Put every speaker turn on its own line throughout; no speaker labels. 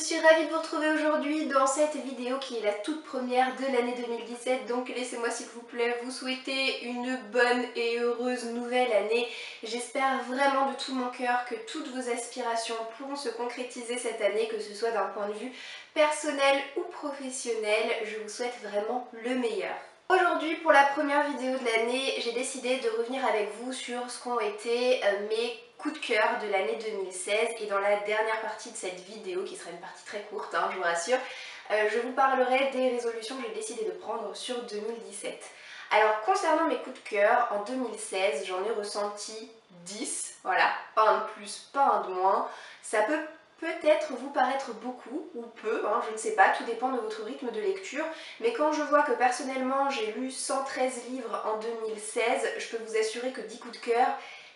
suis ravie de vous retrouver aujourd'hui dans cette vidéo qui est la toute première de l'année 2017. Donc laissez-moi s'il vous plaît vous souhaiter une bonne et heureuse nouvelle année. J'espère vraiment de tout mon cœur que toutes vos aspirations pourront se concrétiser cette année, que ce soit d'un point de vue personnel ou professionnel. Je vous souhaite vraiment le meilleur. Aujourd'hui, pour la première vidéo de l'année, j'ai décidé de revenir avec vous sur ce qu'ont été mes coups de cœur de l'année 2016, et dans la dernière partie de cette vidéo, qui sera une partie très courte, je vous rassure, je vous parlerai des résolutions que j'ai décidé de prendre sur 2017. Alors concernant mes coups de cœur, en 2016, j'en ai ressenti 10, voilà, pas un de plus, pas un de moins. Ça peut peut-être vous paraître beaucoup ou peu, je ne sais pas, tout dépend de votre rythme de lecture, mais quand je vois que personnellement j'ai lu 113 livres en 2016, je peux vous assurer que 10 coups de cœur,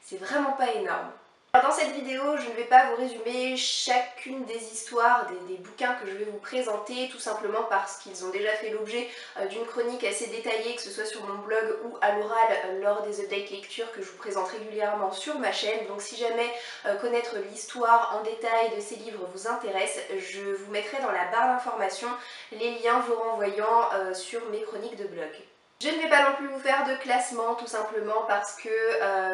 c'est vraiment pas énorme. Alors dans cette vidéo, je ne vais pas vous résumer chacune des histoires, des bouquins que je vais vous présenter, tout simplement parce qu'ils ont déjà fait l'objet d'une chronique assez détaillée, que ce soit sur mon blog ou à l'oral lors des updates lecture que je vous présente régulièrement sur ma chaîne. Donc si jamais connaître l'histoire en détail de ces livres vous intéresse, je vous mettrai dans la barre d'informations les liens vous renvoyant sur mes chroniques de blog. Je ne vais pas non plus vous faire de classement, tout simplement parce que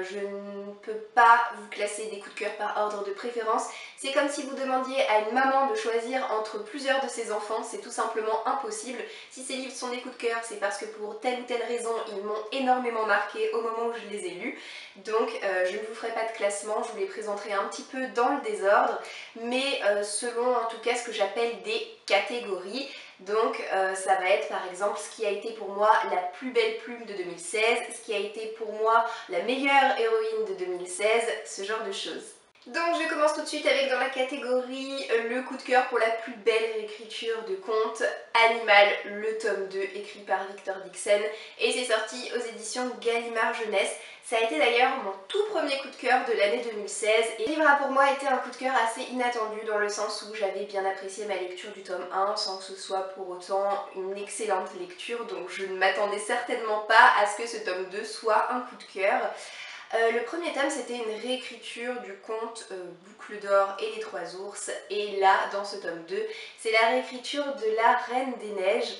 je ne peux pas vous classer des coups de cœur par ordre de préférence. C'est comme si vous demandiez à une maman de choisir entre plusieurs de ses enfants, c'est tout simplement impossible. Si ces livres sont des coups de cœur, c'est parce que pour telle ou telle raison, ils m'ont énormément marqué au moment où je les ai lus. Donc je ne vous ferai pas de classement, je vous les présenterai un petit peu dans le désordre, mais selon en tout cas ce que j'appelle des catégories. Donc ça va être par exemple ce qui a été pour moi la plus belle plume de 2016, ce qui a été pour moi la meilleure héroïne de 2016, ce genre de choses. Donc je commence tout de suite avec dans la catégorie le coup de cœur pour la plus belle réécriture de conte, Animal, le tome 2 écrit par Victor Dixon, et c'est sorti aux éditions Gallimard Jeunesse. Ça a été d'ailleurs mon tout premier coup de cœur de l'année 2016 et le livre a pour moi été un coup de cœur assez inattendu dans le sens où j'avais bien apprécié ma lecture du tome 1 sans que ce soit pour autant une excellente lecture, donc je ne m'attendais certainement pas à ce que ce tome 2 soit un coup de cœur. Le premier tome c'était une réécriture du conte Boucle d'or et les trois ours, et là dans ce tome 2 c'est la réécriture de la Reine des Neiges.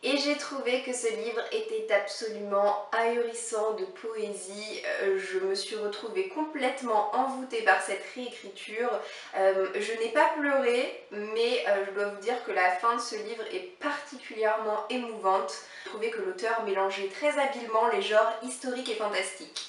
Et j'ai trouvé que ce livre était absolument ahurissant de poésie. Je me suis retrouvée complètement envoûtée par cette réécriture. Je n'ai pas pleuré, mais je dois vous dire que la fin de ce livre est particulièrement émouvante. J'ai trouvé que l'auteur mélangeait très habilement les genres historiques et fantastiques.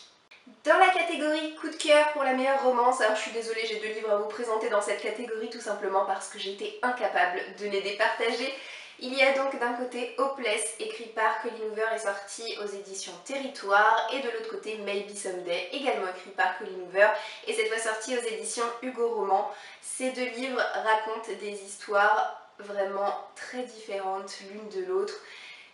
Dans la catégorie coup de cœur pour la meilleure romance, alors je suis désolée, j'ai 2 livres à vous présenter dans cette catégorie tout simplement parce que j'étais incapable de les départager. Il y a donc d'un côté Hopeless, écrit par Colleen Hoover et sorti aux éditions Territoire, et de l'autre côté Maybe Someday, également écrit par Colleen Hoover et cette fois sorti aux éditions Hugo Roman. Ces 2 livres racontent des histoires vraiment très différentes l'une de l'autre.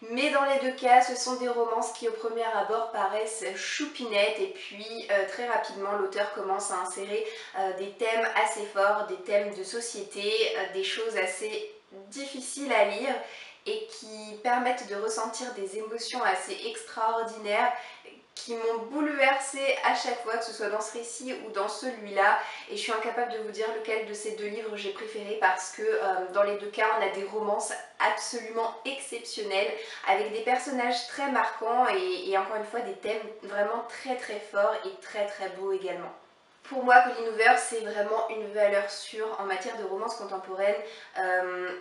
Mais dans les 2 cas, ce sont des romances qui au premier abord paraissent choupinettes et puis très rapidement l'auteur commence à insérer des thèmes assez forts, des thèmes de société, des choses assez difficiles à lire et qui permettent de ressentir des émotions assez extraordinaires qui m'ont bouleversée à chaque fois, que ce soit dans ce récit ou dans celui-là, et je suis incapable de vous dire lequel de ces 2 livres j'ai préféré parce que dans les 2 cas on a des romances absolument exceptionnelles avec des personnages très marquants et encore une fois des thèmes vraiment très très forts et très très beaux également. Pour moi, Colleen Hoover, c'est vraiment une valeur sûre en matière de romance contemporaine.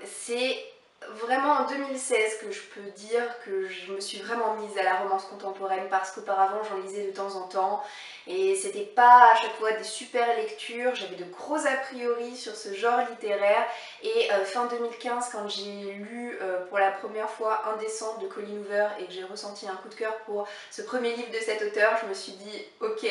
C'est vraiment en 2016 que je peux dire que je me suis vraiment mise à la romance contemporaine parce qu'auparavant j'en lisais de temps en temps et c'était pas à chaque fois des super lectures, j'avais de gros a priori sur ce genre littéraire et fin 2015 quand j'ai lu pour la première fois Indécente de Colleen Hoover et que j'ai ressenti un coup de cœur pour ce premier livre de cet auteur, je me suis dit ok,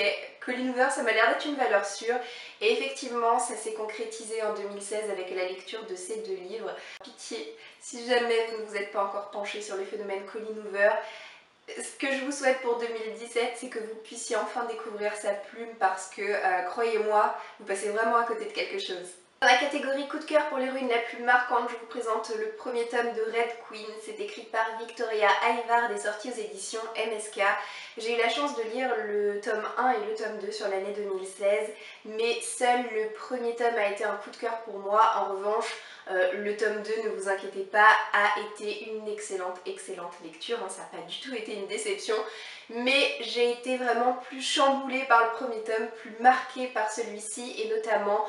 Colleen Hoover ça m'a l'air d'être une valeur sûre et effectivement ça s'est concrétisé en 2016 avec la lecture de ces 2 livres. Pitié, si jamais vous ne vous êtes pas encore penché sur le phénomène Colleen Hoover, ce que je vous souhaite pour 2017, c'est que vous puissiez enfin découvrir sa plume parce que, croyez-moi, vous passez vraiment à côté de quelque chose. Dans la catégorie coup de cœur pour l'héroïne la plus marquante, je vous présente le premier tome de Red Queen. C'est écrit par Victoria Ayvard et sorti aux éditions MSK. J'ai eu la chance de lire le tome 1 et le tome 2 sur l'année 2016, mais seul le premier tome a été un coup de cœur pour moi. En revanche, Le tome 2, ne vous inquiétez pas, a été une excellente lecture, hein, ça n'a pas du tout été une déception, mais j'ai été vraiment plus chamboulée par le premier tome, plus marquée par celui-ci, et notamment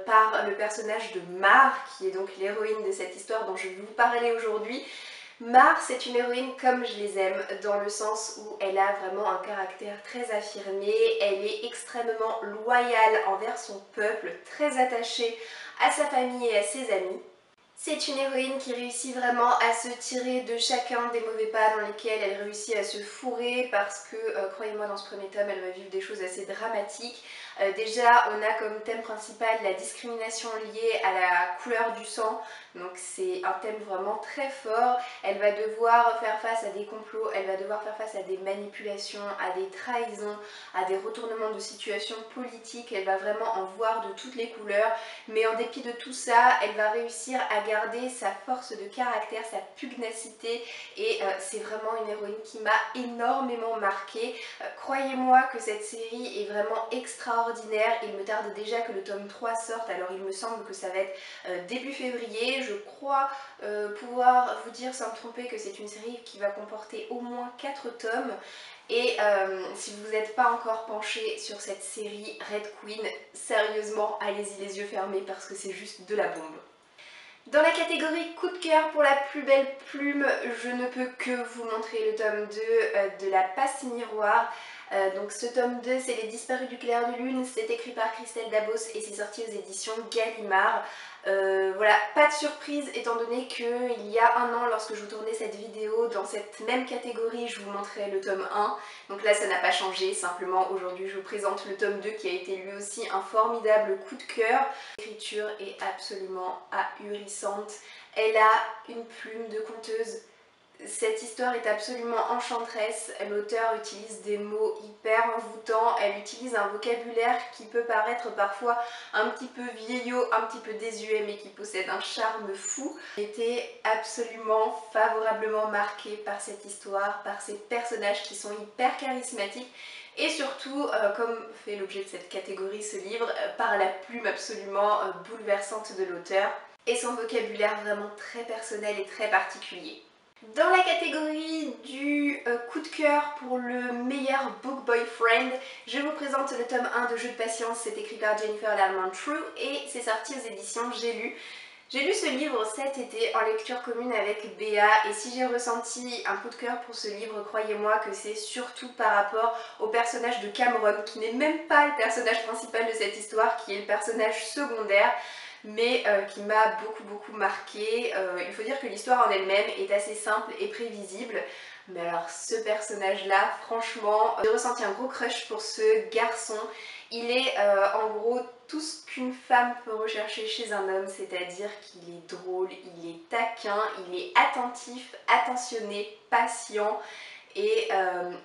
par le personnage de Mar, qui est donc l'héroïne de cette histoire dont je vais vous parler aujourd'hui. Mar, c'est une héroïne comme je les aime, dans le sens où elle a vraiment un caractère très affirmé, elle est extrêmement loyale envers son peuple, très attachée à sa famille et à ses amis. C'est une héroïne qui réussit vraiment à se tirer de chacun des mauvais pas dans lesquels elle réussit à se fourrer parce que, croyez-moi, dans ce premier tome, elle va vivre des choses assez dramatiques. Déjà, on a comme thème principal la discrimination liée à la couleur du sang, donc c'est un thème vraiment très fort. Elle va devoir faire face à des complots, elle va devoir faire face à des manipulations, à des trahisons, à des retournements de situation politiques, elle va vraiment en voir de toutes les couleurs, mais en dépit de tout ça, elle va réussir à garder sa force de caractère, sa pugnacité, et c'est vraiment une héroïne qui m'a énormément marquée. Croyez-moi que cette série est vraiment extraordinaire. Il me tarde déjà que le tome 3 sorte, alors il me semble que ça va être début février. Je crois pouvoir vous dire sans me tromper que c'est une série qui va comporter au moins 4 tomes. Et si vous n'êtes pas encore penché sur cette série Red Queen, sérieusement, allez-y les yeux fermés parce que c'est juste de la bombe. Dans la catégorie coup de cœur pour la plus belle plume, je ne peux que vous montrer le tome 2 de La Passe Miroir. Donc ce tome 2, c'est Les Disparus du clair de lune, c'est écrit par Christelle Dabos et c'est sorti aux éditions Gallimard. Voilà, pas de surprise étant donné qu'il y a un an, lorsque je vous tournais cette vidéo, dans cette même catégorie, je vous montrais le tome 1. Donc là, ça n'a pas changé, simplement aujourd'hui, je vous présente le tome 2 qui a été lui aussi un formidable coup de cœur. L'écriture est absolument ahurissante. Elle a une plume de conteuse. Cette histoire est absolument enchanteresse, l'auteur utilise des mots hyper envoûtants, elle utilise un vocabulaire qui peut paraître parfois un petit peu vieillot, un petit peu désuet, mais qui possède un charme fou. J'ai été absolument favorablement marquée par cette histoire, par ces personnages qui sont hyper charismatiques, et surtout, comme fait l'objet de cette catégorie ce livre, par la plume absolument bouleversante de l'auteur, et son vocabulaire vraiment très personnel et très particulier. Dans la catégorie du coup de cœur pour le meilleur book boyfriend, je vous présente le tome 1 de Jeu de patience, c'est écrit par Jennifer Lalman-True et c'est sorti aux éditions J'ai lu. J'ai lu ce livre cet été en lecture commune avec Béa, et si j'ai ressenti un coup de cœur pour ce livre, croyez-moi que c'est surtout par rapport au personnage de Cameron, qui n'est même pas le personnage principal de cette histoire, qui est le personnage secondaire, mais qui m'a beaucoup marqué. Il faut dire que l'histoire en elle-même est assez simple et prévisible, mais alors ce personnage-là, franchement, j'ai ressenti un gros crush pour ce garçon. Il est en gros tout ce qu'une femme peut rechercher chez un homme, c'est-à-dire qu'il est drôle, il est taquin, il est attentif, attentionné, patient, et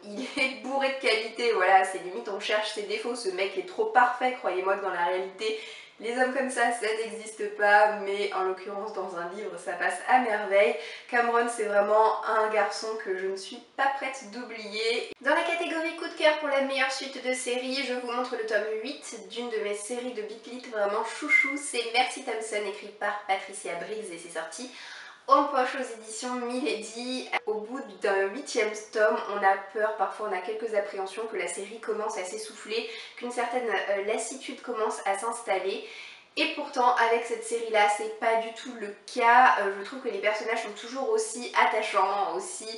il est bourré de qualité. Voilà, c'est limite on cherche ses défauts, ce mec est trop parfait, croyez-moi que dans la réalité, les hommes comme ça n'existe pas, mais en l'occurrence dans un livre ça passe à merveille. Cameron, c'est vraiment un garçon que je ne suis pas prête d'oublier. Dans la catégorie coup de cœur pour la meilleure suite de série, je vous montre le tome 8 d'une de mes séries de Big Lit vraiment chouchou, c'est Mercy Thompson, écrit par Patricia Briggs, et c'est sorti en poche aux éditions Milady. Au bout d'un 8e tome, on a peur, parfois on a quelques appréhensions que la série commence à s'essouffler, qu'une certaine lassitude commence à s'installer. Et pourtant, avec cette série-là, c'est pas du tout le cas. Je trouve que les personnages sont toujours aussi attachants, aussi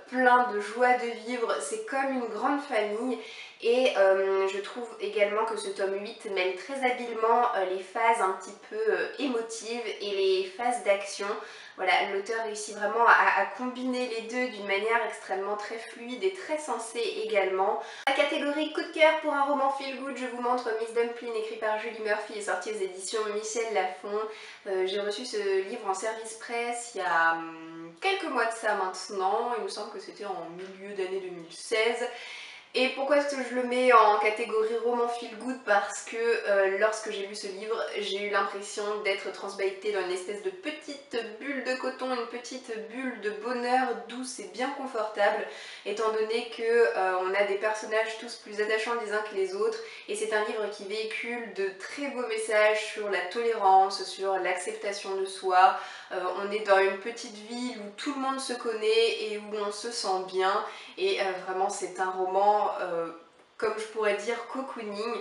pleins de joie de vivre. C'est comme une grande famille. Et je trouve également que ce tome 8 mêle très habilement les phases un petit peu émotives et les phases d'action. Voilà, l'auteur réussit vraiment à combiner les deux d'une manière extrêmement très fluide et très sensée également. La catégorie coup de cœur pour un roman feel good, je vous montre Miss Dumpling, écrit par Julie Murphy et sorti aux éditions Michel Lafon. J'ai reçu ce livre en service presse il y a quelques mois de ça maintenant, il me semble que c'était en milieu d'année 2016. Et pourquoi est-ce que je le mets en catégorie roman feel good? Parce que lorsque j'ai lu ce livre, j'ai eu l'impression d'être transbaïtée dans une espèce de petite bulle de coton, une petite bulle de bonheur douce et bien confortable, étant donné que on a des personnages tous plus attachants les uns que les autres, et c'est un livre qui véhicule de très beaux messages sur la tolérance, sur l'acceptation de soi. On est dans une petite ville où tout le monde se connaît et où on se sent bien, et vraiment c'est un roman, comme je pourrais dire, cocooning.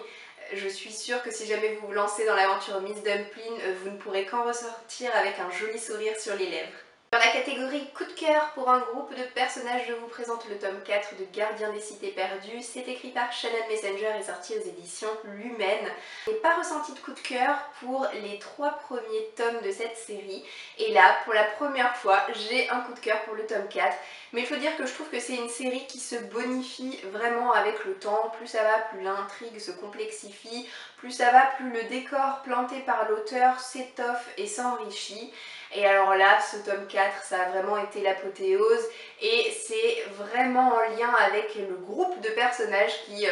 Je suis sûre que si jamais vous vous lancez dans l'aventure Miss Dumpling, vous ne pourrez qu'en ressortir avec un joli sourire sur les lèvres. Dans la catégorie coup de cœur pour un groupe de personnages, je vous présente le tome 4 de Gardien des Cités Perdues. C'est écrit par Shannon Messenger et sorti aux éditions Lumen. Je n'ai pas ressenti de coup de cœur pour les 3 premiers tomes de cette série. Et là, pour la première fois, j'ai un coup de cœur pour le tome 4. Mais il faut dire que je trouve que c'est une série qui se bonifie vraiment avec le temps. Plus ça va, plus l'intrigue se complexifie. Plus ça va, plus le décor planté par l'auteur s'étoffe et s'enrichit. Et alors là, ce tome 4, ça a vraiment été l'apothéose, et c'est vraiment en lien avec le groupe de personnages qui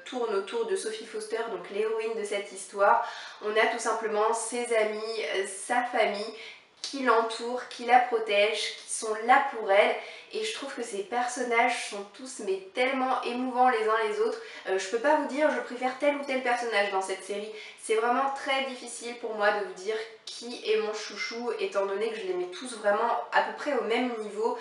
tournent autour de Sophie Foster, donc l'héroïne de cette histoire. On a tout simplement ses amis, sa famille, qui l'entourent, qui la protègent, qui sont là pour elle, et je trouve que ces personnages sont tous mais tellement émouvants les uns les autres. Je peux pas vous dire je préfère tel ou tel personnage dans cette série, c'est vraiment très difficile pour moi de vous dire qui est mon chouchou, étant donné que je les mets tous vraiment à peu près au même niveau.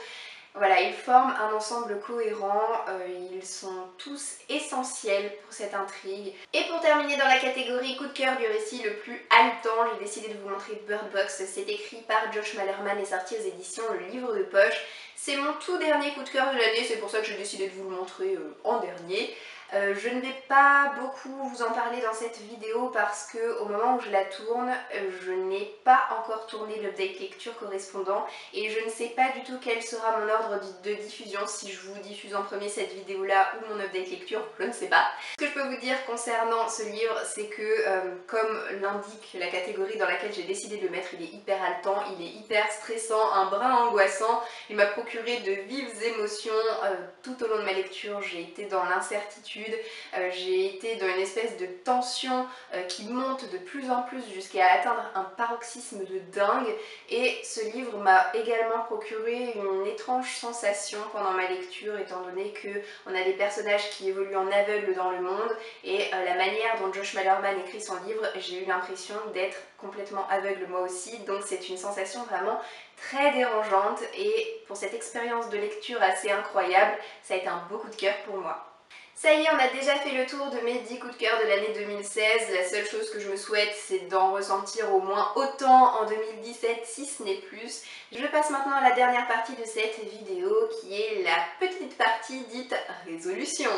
Voilà, ils forment un ensemble cohérent, ils sont tous essentiels pour cette intrigue. Et pour terminer dans la catégorie coup de cœur du récit le plus haletant, j'ai décidé de vous montrer Bird Box. C'est écrit par Josh Malerman et sorti aux éditions Le Livre de Poche. C'est mon tout dernier coup de cœur de l'année, c'est pour ça que j'ai décidé de vous le montrer en dernier. Je ne vais pas beaucoup vous en parler dans cette vidéo parce que au moment où je la tourne, je n'ai pas encore tourné l'update lecture correspondant et je ne sais pas du tout quel sera mon ordre de diffusion, si je vous diffuse en premier cette vidéo là ou mon update lecture, je ne sais pas. Ce que je peux vous dire concernant ce livre, c'est que comme l'indique la catégorie dans laquelle j'ai décidé de le mettre, il est hyper haletant, il est hyper stressant, un brin angoissant, il m'a procuré de vives émotions tout au long de ma lecture. J'ai été dans l'incertitude, j'ai été dans une espèce de tension qui monte de plus en plus jusqu'à atteindre un paroxysme de dingue, et ce livre m'a également procuré une étrange sensation pendant ma lecture, étant donné qu'on a des personnages qui évoluent en aveugle dans le monde, et la manière dont Josh Malerman écrit son livre, j'ai eu l'impression d'être complètement aveugle moi aussi, donc c'est une sensation vraiment très dérangeante, et pour cette expérience de lecture assez incroyable, ça a été un beau coup de cœur pour moi. Ça y est, on a déjà fait le tour de mes 10 coups de cœur de l'année 2016. La seule chose que je me souhaite, c'est d'en ressentir au moins autant en 2017, si ce n'est plus. Je passe maintenant à la dernière partie de cette vidéo, qui est la petite partie dite résolution.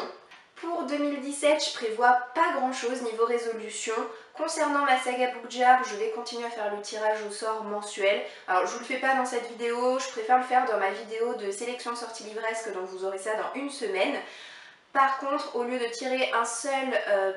Pour 2017, je prévois pas grand chose niveau résolution. Concernant ma saga Book Jar, je vais continuer à faire le tirage au sort mensuel. Alors je vous le fais pas dans cette vidéo, je préfère le faire dans ma vidéo de sélection sortie livresque, donc vous aurez ça dans une semaine. Par contre, au lieu de tirer un seul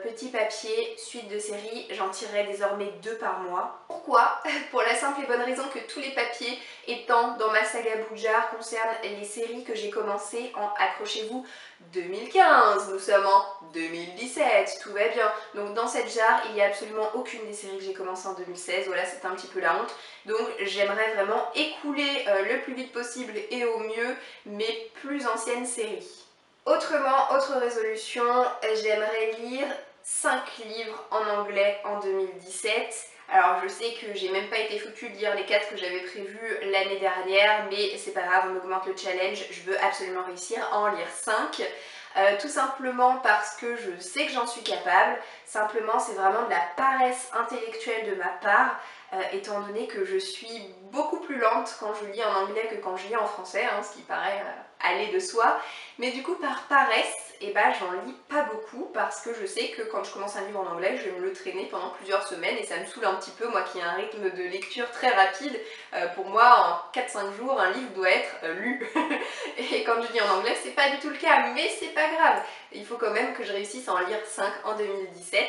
petit papier suite de série, j'en tirerai désormais 2 par mois. Pourquoi? Pour la simple et bonne raison que tous les papiers étant dans ma saga Book Jar concernent les séries que j'ai commencées en, accrochez-vous, 2015. Nous sommes en 2017, tout va bien. Donc dans cette jarre, il n'y a absolument aucune des séries que j'ai commencées en 2016. Voilà, c'est un petit peu la honte. Donc j'aimerais vraiment écouler le plus vite possible et au mieux mes plus anciennes séries. Autrement, autre résolution, j'aimerais lire 5 livres en anglais en 2017. Alors je sais que j'ai même pas été foutue de lire les 4 que j'avais prévus l'année dernière, mais c'est pas grave, on augmente le challenge, je veux absolument réussir à en lire 5. Tout simplement parce que je sais que j'en suis capable, simplement c'est vraiment de la paresse intellectuelle de ma part, étant donné que je suis beaucoup plus lente quand je lis en anglais que quand je lis en français, hein, ce qui paraît aller de soi. Mais du coup par paresse, et ben, j'en lis pas beaucoup parce que je sais que quand je commence un livre en anglais, je vais me le traîner pendant plusieurs semaines et ça me saoule un petit peu, moi qui ai un rythme de lecture très rapide. Pour moi, en 4-5 jours, un livre doit être lu. Et quand je lis en anglais, c'est pas du tout le cas, mais c'est pas grave. Il faut quand même que je réussisse à en lire 5 en 2017.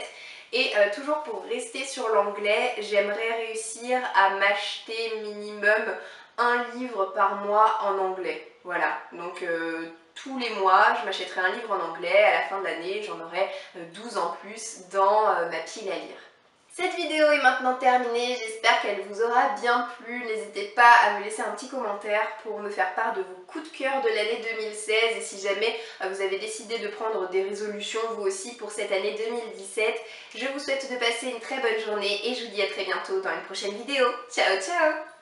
Et toujours pour rester sur l'anglais, j'aimerais réussir à m'acheter minimum un livre par mois en anglais. Voilà, donc tous les mois je m'achèterai un livre en anglais, à la fin de l'année j'en aurai 12 en plus dans ma pile à lire. Cette vidéo est maintenant terminée, j'espère qu'elle vous aura bien plu. N'hésitez pas à me laisser un petit commentaire pour me faire part de vos coups de cœur de l'année 2016 et si jamais vous avez décidé de prendre des résolutions vous aussi pour cette année 2017. Je vous souhaite de passer une très bonne journée et je vous dis à très bientôt dans une prochaine vidéo. Ciao ciao!